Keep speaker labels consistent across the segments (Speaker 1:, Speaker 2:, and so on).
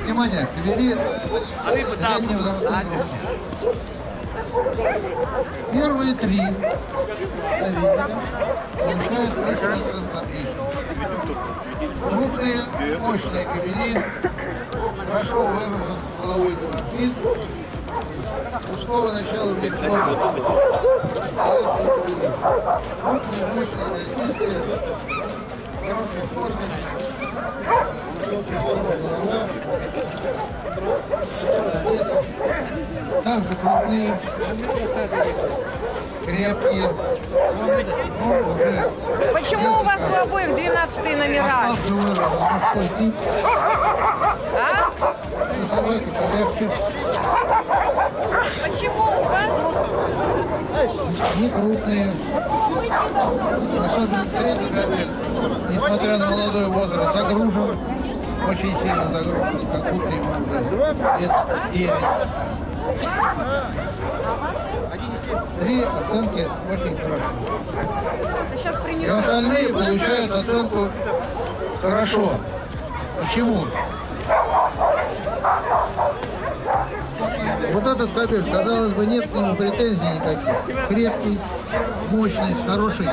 Speaker 1: Внимание, ввели среднего ударного. Первые три советника получают 3% отлично. Крупные, мощные кабели, хорошо выражен половой вид, мужского начала в них много. Крупные, мощные, российские, хорошие сложности. Также крупные, крепкие.
Speaker 2: Почему у вас у обоих 12 номера?
Speaker 1: Мужской тип.
Speaker 2: А?
Speaker 1: Собаки полегче.
Speaker 2: Почему у вас?
Speaker 1: Не крупные. Особенно средний кабель, несмотря на молодой возраст, загружен. Очень сильно загружен, как будто ему уже лет 9. Три оценки очень хорошо. И остальные получают оценку хорошо. Почему? Вот этот кабель, казалось бы, нет к нему претензий никаких. Крепкий, мощный, хороший.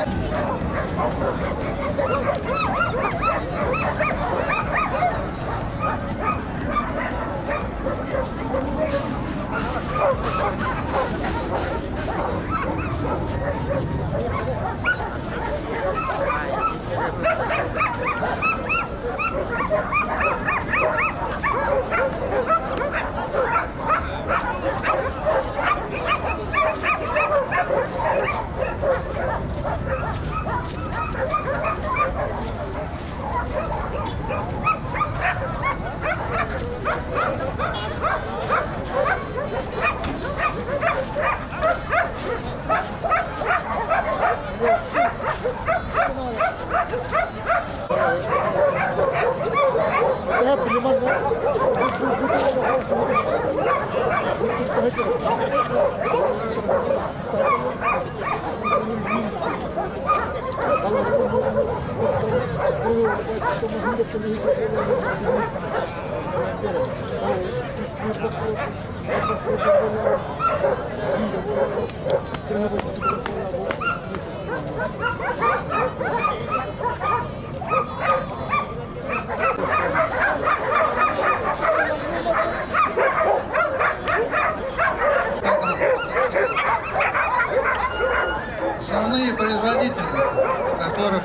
Speaker 1: Основные производители, у которых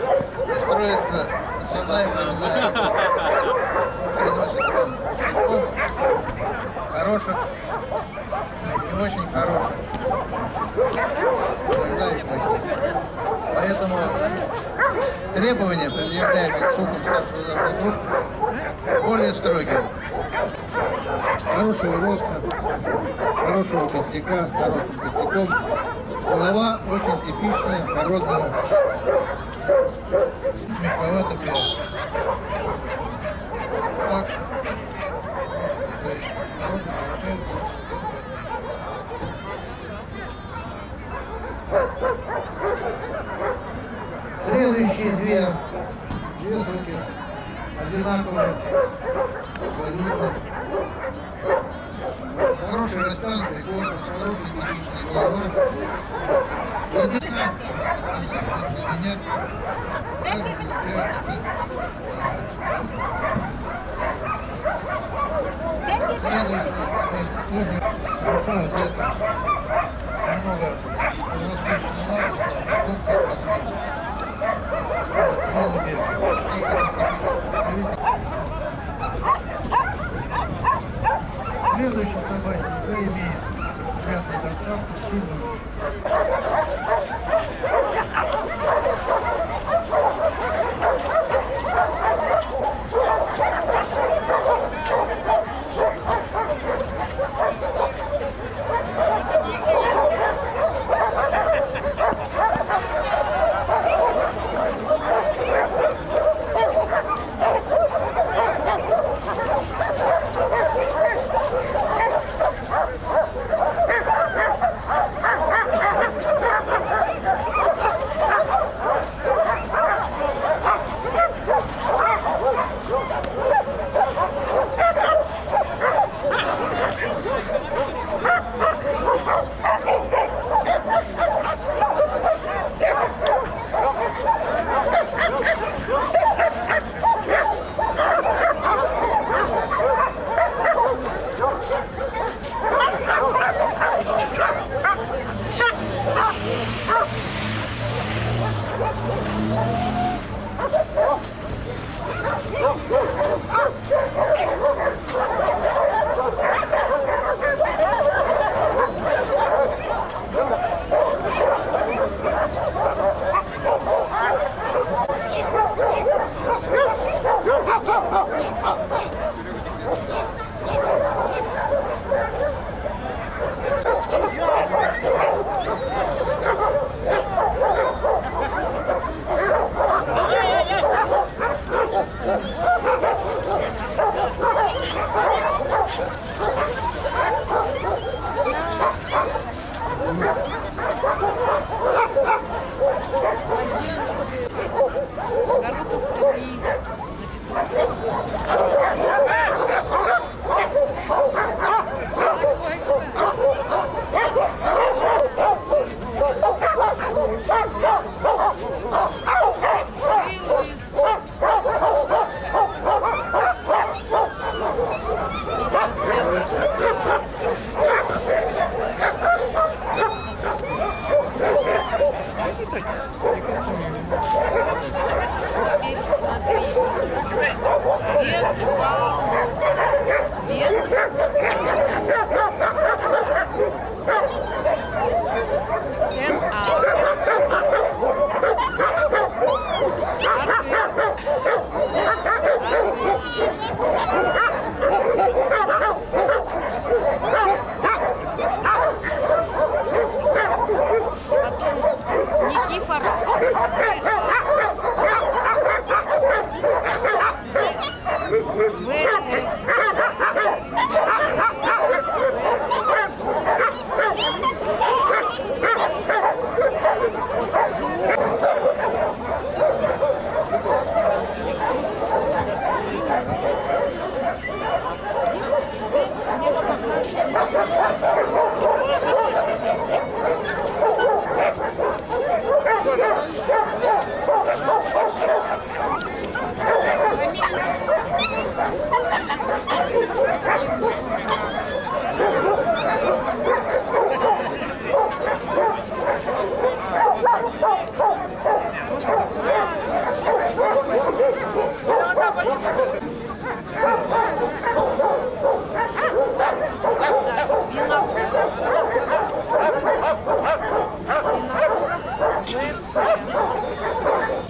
Speaker 1: строится основная племенная работа, приносят хороших и очень хороших. Иногда и плохих. Поэтому требования, предъявляемые к сукам старшего загрузку, более строгие. Хорошего роста, хорошего костяка, с хорошим костяком. Голова очень типичная, породная, меховато-белая. Так, то есть, следующие две суки одинаковые, абсолютно. Хороший растянутый корпус, хороший типичный головой. Единственное, соединять, также получается следующий, тоже большой ответ, немного различный мало бегает. Следующий собачий уже имеет связанную достатку, сильную.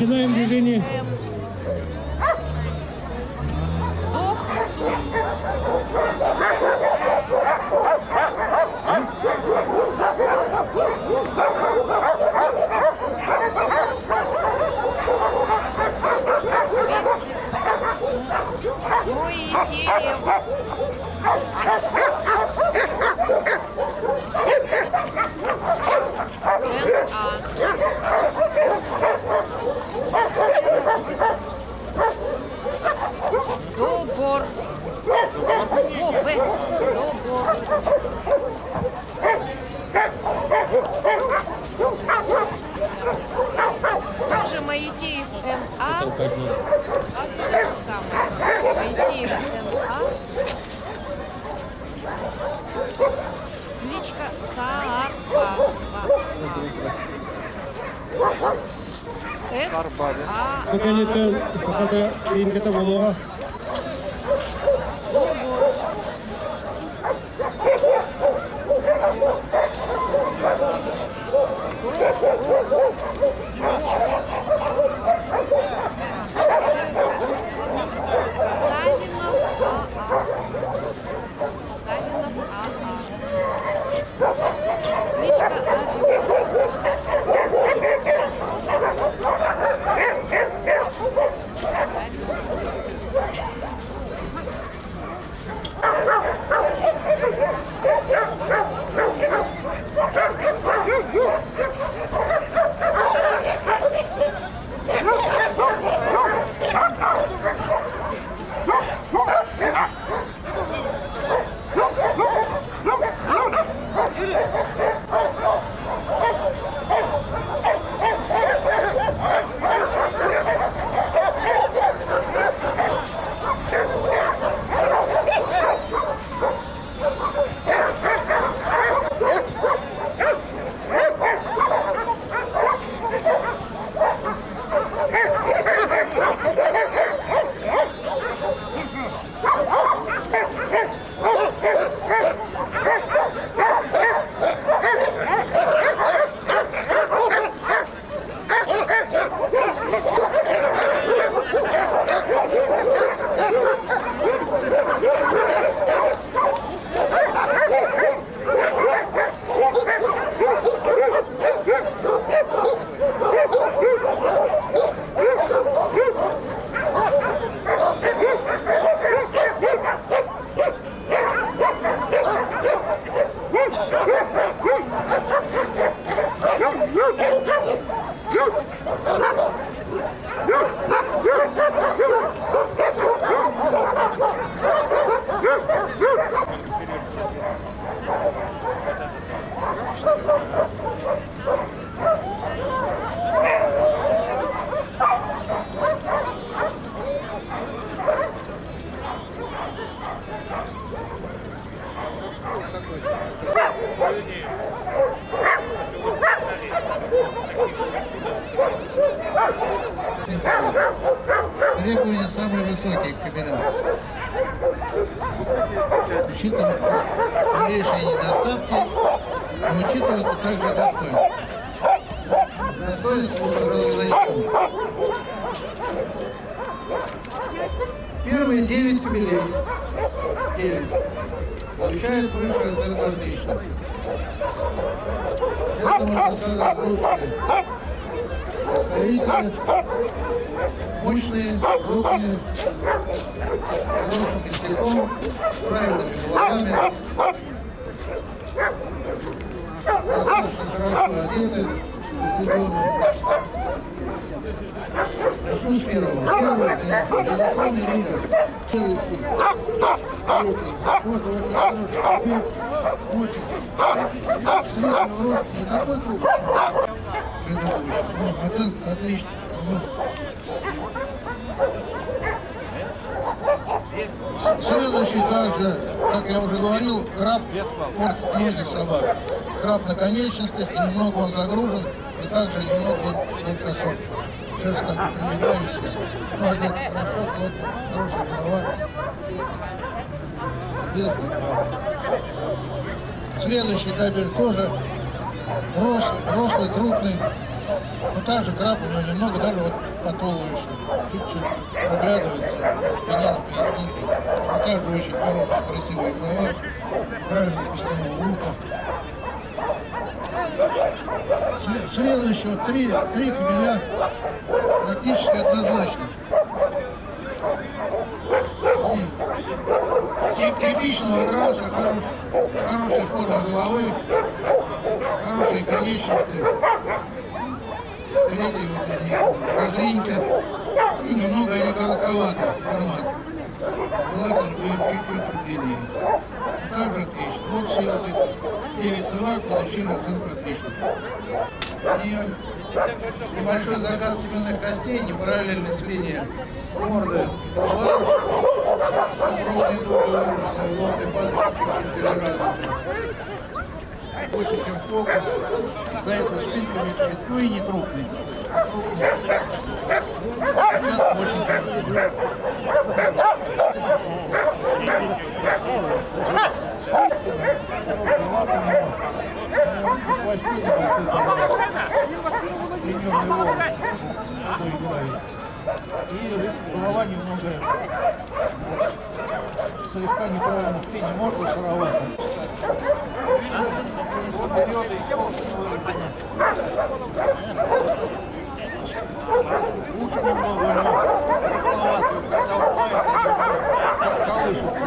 Speaker 3: Начинаем движение.
Speaker 2: Добор. Добор. Также Моисеев М.А. Моисеев М.А. Кличка Саарба.
Speaker 3: Поканитан сахата инката бомога.
Speaker 1: Требования самые высокие к камерам. Учитывают малейшие недостатки, но учитываются также достоинства. Достоинства различны. Первые 9 кабелей 9 получают высшее отлично. Это можно сказать лучшие представители, мощные, крупные, хорошим языком, правильными глазами, достаточно хорошо одеты, посвященные. Начну с первого. Первый – это безусловный лидер. Целый суд. Тоже очень хороший успех. Очень. Среднего роста не такой крупный. Предыдущий. Ну, оценка отличная. Следующий также, как я уже говорил, краб портит многих собак. Краб на конечностях, и немного он загружен, и также немного он кошок. Шерсть как бы прилегающая. Ну, одет хорошо, плотно, хорошая голова. Следующий кабель тоже рослый, крупный, Но также краб у него немного, даже вот по толу еще, чуть-чуть проглядывается, спиня на пояснице. Но также очень хороший, красивый голова, правильный пистолет лука. Следующего три кабеля практически однозначно. Типичного окраса, хорошей формы головы, хорошие конечности. Третий вот из них разринька и немного они коротковатый формат. Желательно бы им чуть-чуть длиннее. Также отлично. Вот все вот эти 9 собак получили оценку отлично. Небольшой закат спинных костей, непараллельность линии морды, лобный палец чуть-чуть перерадуется. Больше, чем фока. За эту спинку чуть-чуть, ну и не крупный. Сейчас очень хорошо. И голова немного слегка неправильно в пене, морда шароватая. Вперед и полностью выровнено. Уши немного у него рыхловатые, когда он лает, они колышутся.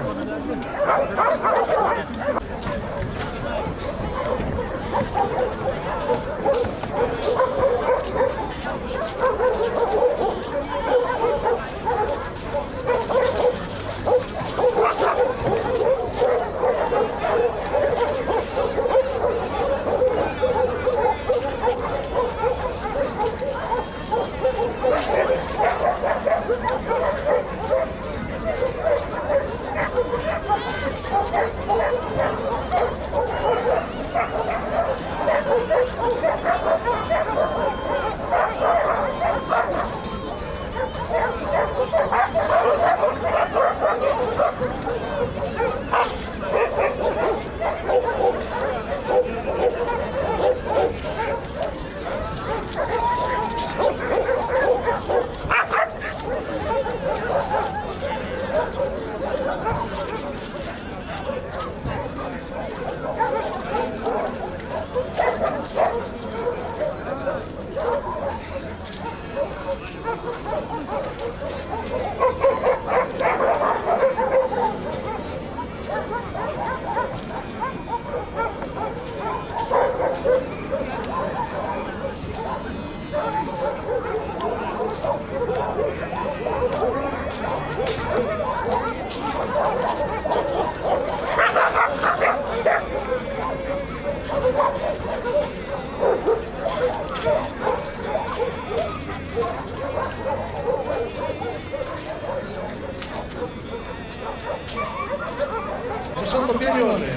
Speaker 1: Высокоперёдые,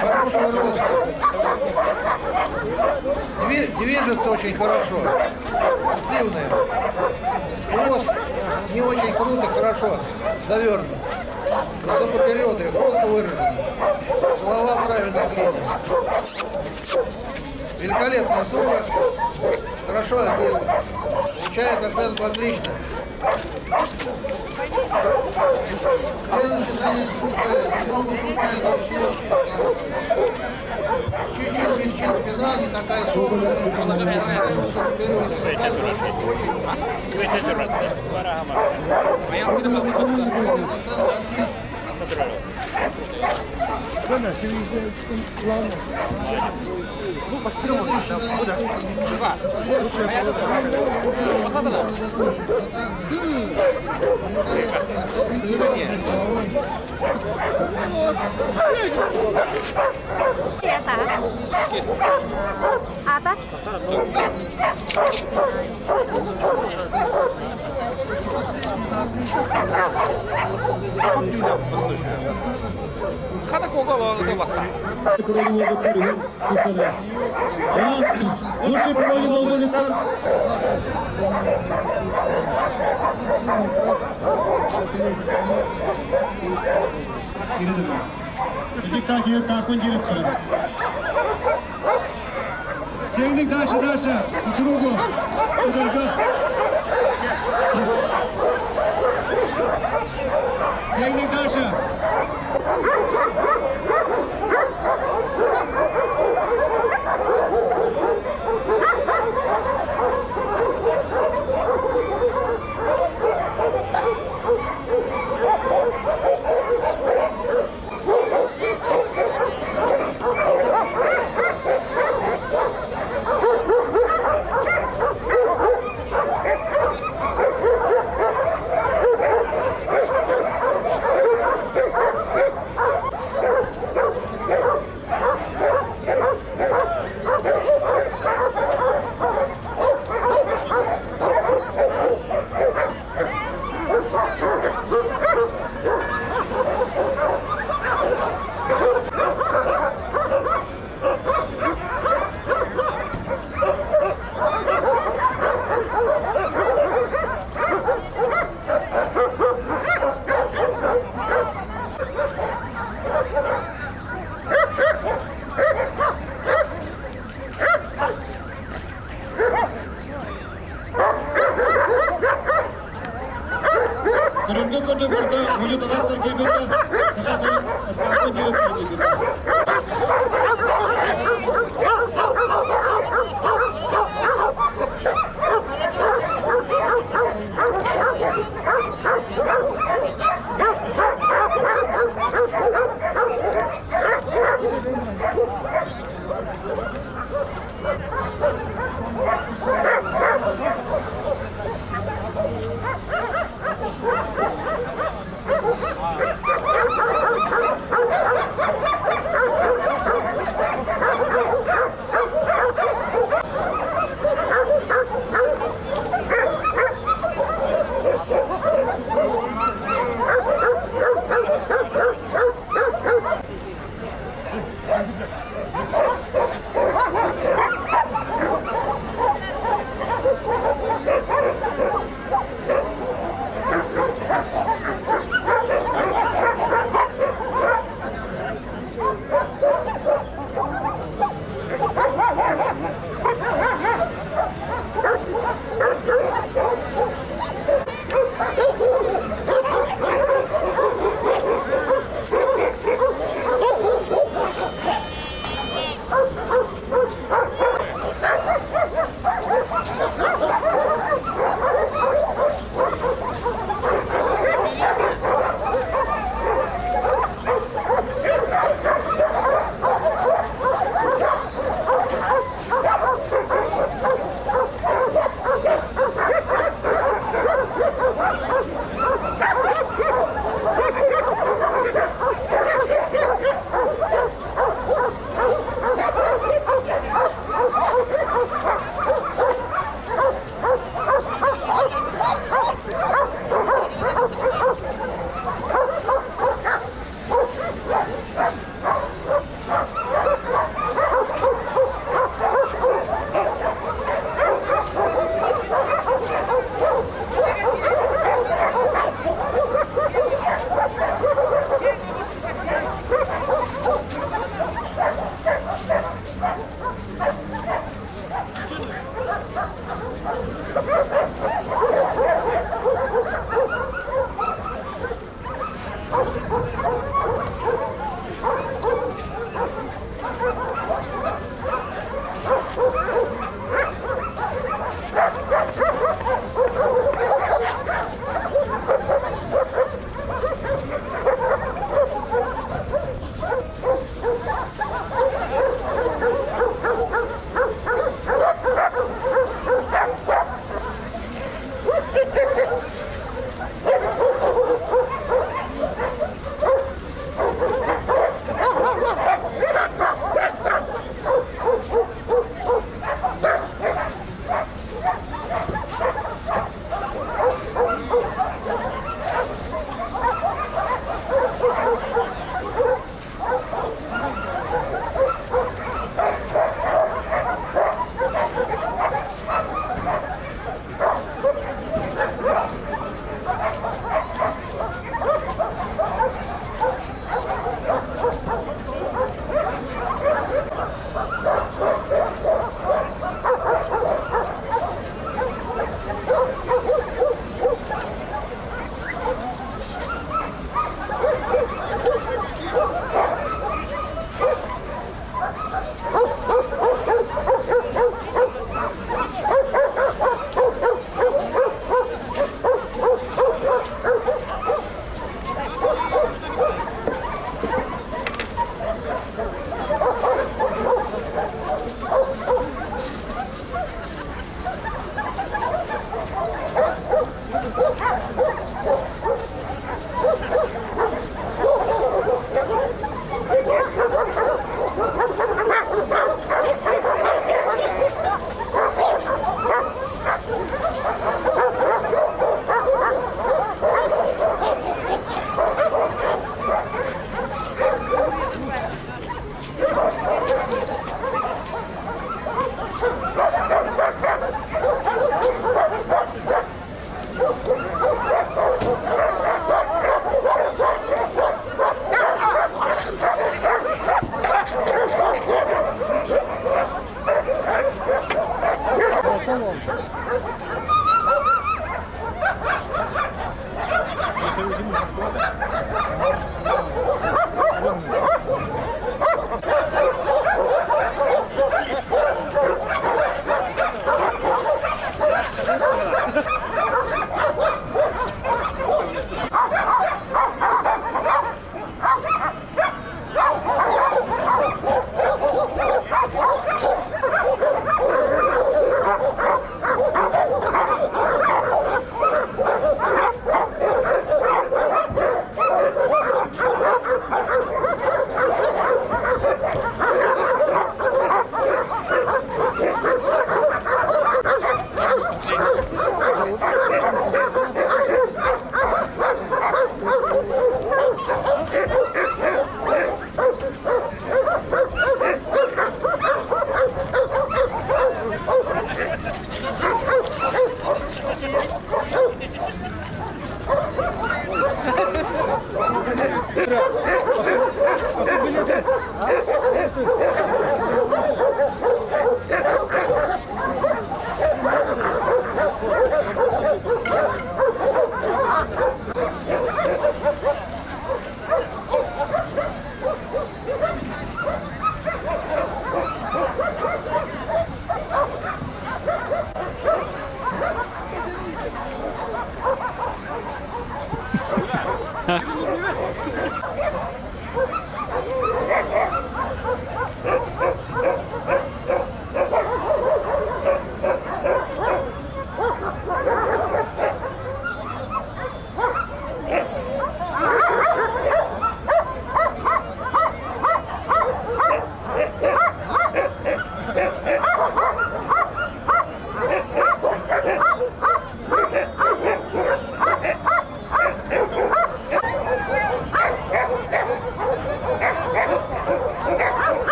Speaker 1: хорошего роста, движется очень хорошо, активные, хвост не очень круто, хорошо завернут, высокоперёдые, холку выражены, голова правильной линии, великолепная сука, хорошо одет, получает оценку отлично. Следующий занятие слушает, немного слушает селёшки. Чуть-чуть величин спина, не такая сухая, такая высокоперёдная.
Speaker 2: Biasa. Atas.
Speaker 4: Kada kokolla on vastaan.
Speaker 3: Лучший проводимый будет Директор. Ягник дальше, по кругу. Ягник дальше.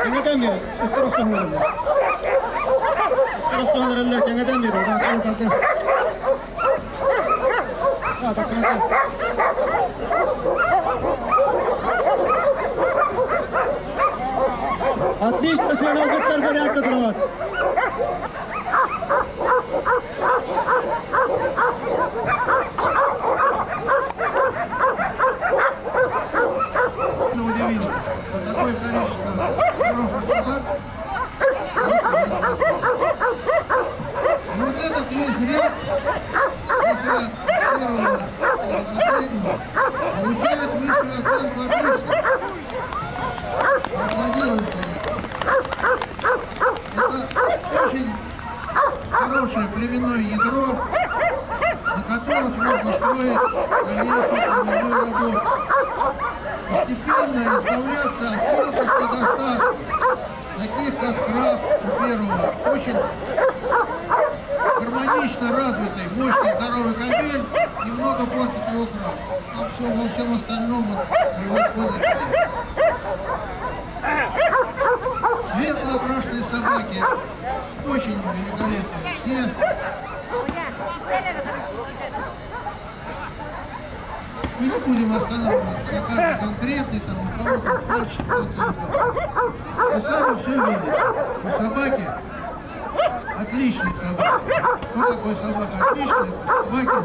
Speaker 3: Kengeden beri, taraf sonlarında. Taraf sonlarında kengeden beri, daha kalın. Daha kalın. Отлично, Сергей Виктор, порядка дрова.
Speaker 1: Удивило, что такое количество хороших собак. И вот этот весь ряд, первого и последнего, получает высшую оценку отлично. Аплодируем, конечно. Это очень хорошее племенное ядро, на которых можно строить дальнейшую племенную работу. Постепенно избавляться от мелких недостатков, таких как храп у первого. Очень гармонично развитый, мощный, здоровый кобель немного портит его храп. А во всем остальном превосходит. Светло окрашенные собаки, очень великолепные. Все. Мы не будем останавливаться на каждый конкретный, там, у кого-то больше, кто-то. Вы сами все видите. У собаки отличные собаки. Что такое собака отличная? Собаки,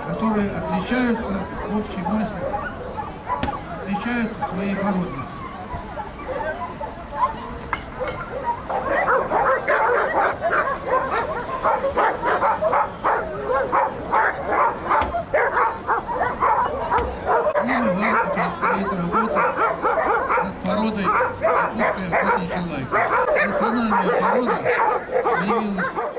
Speaker 1: которые отличаются в общей массе, отличаются своей породой. Предстоит работа над породой русская охотничья лайка. Национальная порода появилась